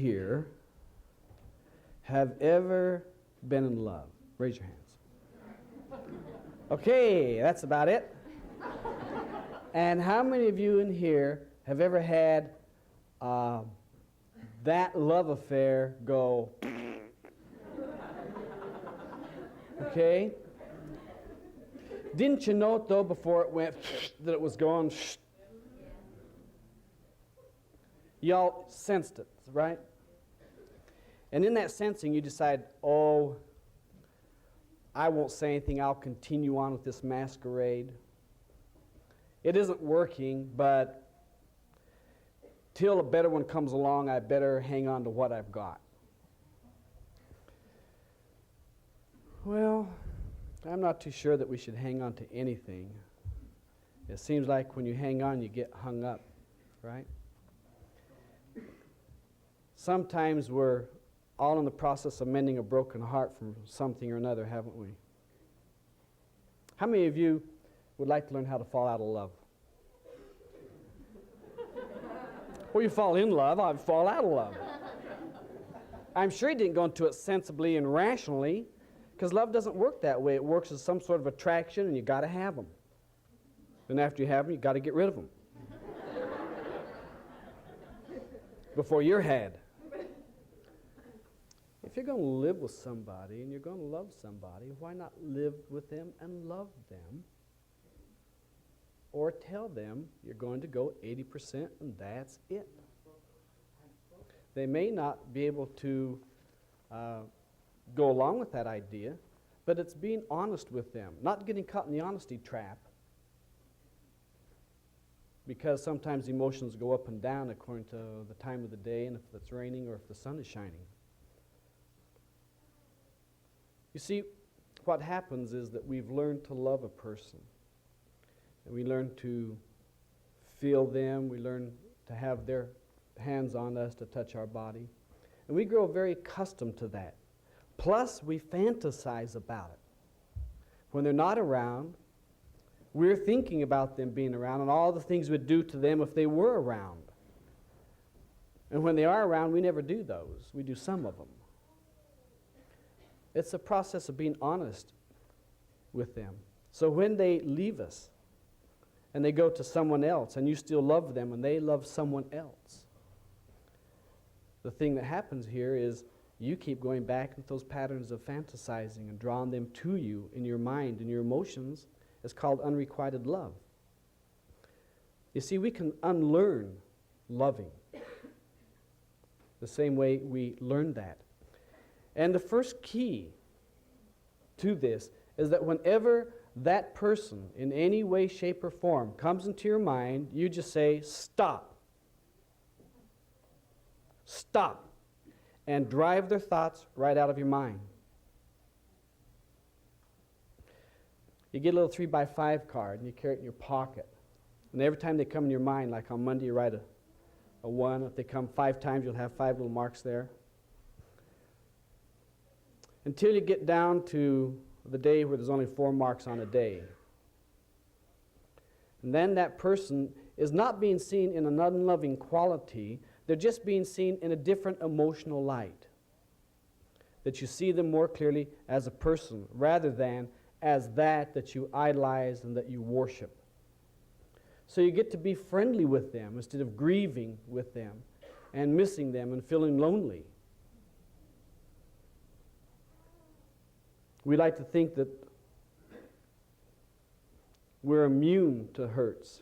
here have ever been in love? Raise your hands. Okay, that's about it. And how many of you in here have ever had that love affair go? Okay? Didn't you know it, though, before it went, that it was going? Y'all sensed it, right? And in that sensing, you decide, oh, I won't say anything. I'll continue on with this masquerade. It isn't working, but till a better one comes along, I better hang on to what I've got. Well, I'm not too sure that we should hang on to anything. It seems like when you hang on, you get hung up, right? Sometimes we're all in the process of mending a broken heart from something or another, haven't we? How many of you would like to learn how to fall out of love? Well, you fall in love, I'd fall out of love. I'm sure you didn't go into it sensibly and rationally, because love doesn't work that way. It works as some sort of attraction, and you got to have them. And after you have them, you got to get rid of them before you're had. If you're going to live with somebody and you're going to love somebody, why not live with them and love them? Or tell them you're going to go 80% and that's it. They may not be able to go along with that idea, but it's being honest with them, not getting caught in the honesty trap, because sometimes emotions go up and down according to the time of the day and if it's raining or if the sun is shining. You see, what happens is that we've learned to love a person. And we learn to feel them. We learn to have their hands on us to touch our body. And we grow very accustomed to that. Plus, we fantasize about it. When they're not around, we're thinking about them being around and all the things we'd do to them if they were around. And when they are around, we never do those. We do some of them. It's a process of being honest with them. So when they leave us and they go to someone else and you still love them and they love someone else, the thing that happens here is you keep going back with those patterns of fantasizing and drawing them to you in your mind and your emotions. It's called unrequited love. You see, we can unlearn loving the same way we learned that. And the first key to this is that whenever that person in any way, shape, or form comes into your mind, you just say, stop. Stop. And drive their thoughts right out of your mind. You get a little 3x5 card and you carry it in your pocket. And every time they come in your mind, like on Monday you write a 1. If they come 5 times, you'll have 5 little marks there. Until you get down to the day where there's only 4 marks on a day. And then that person is not being seen in an unloving quality, they're just being seen in a different emotional light. That you see them more clearly as a person rather than as that you idolize and that you worship. So you get to be friendly with them instead of grieving with them and missing them and feeling lonely. We like to think that we're immune to hurts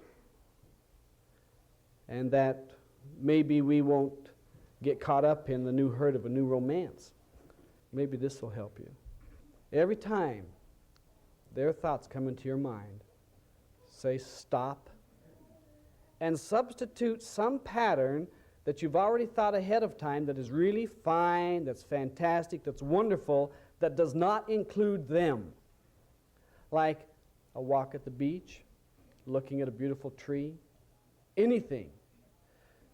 and that maybe we won't get caught up in the new hurt of a new romance. Maybe this will help you. Every time their thoughts come into your mind, say stop and substitute some pattern that you've already thought ahead of time that is really fine, that's fantastic, that's wonderful, that does not include them. Like a walk at the beach, looking at a beautiful tree, anything.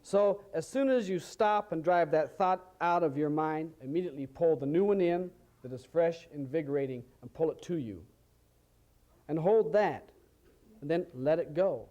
So as soon as you stop and drive that thought out of your mind, immediately pull the new one in that is fresh, invigorating, and pull it to you. And hold that, and then let it go.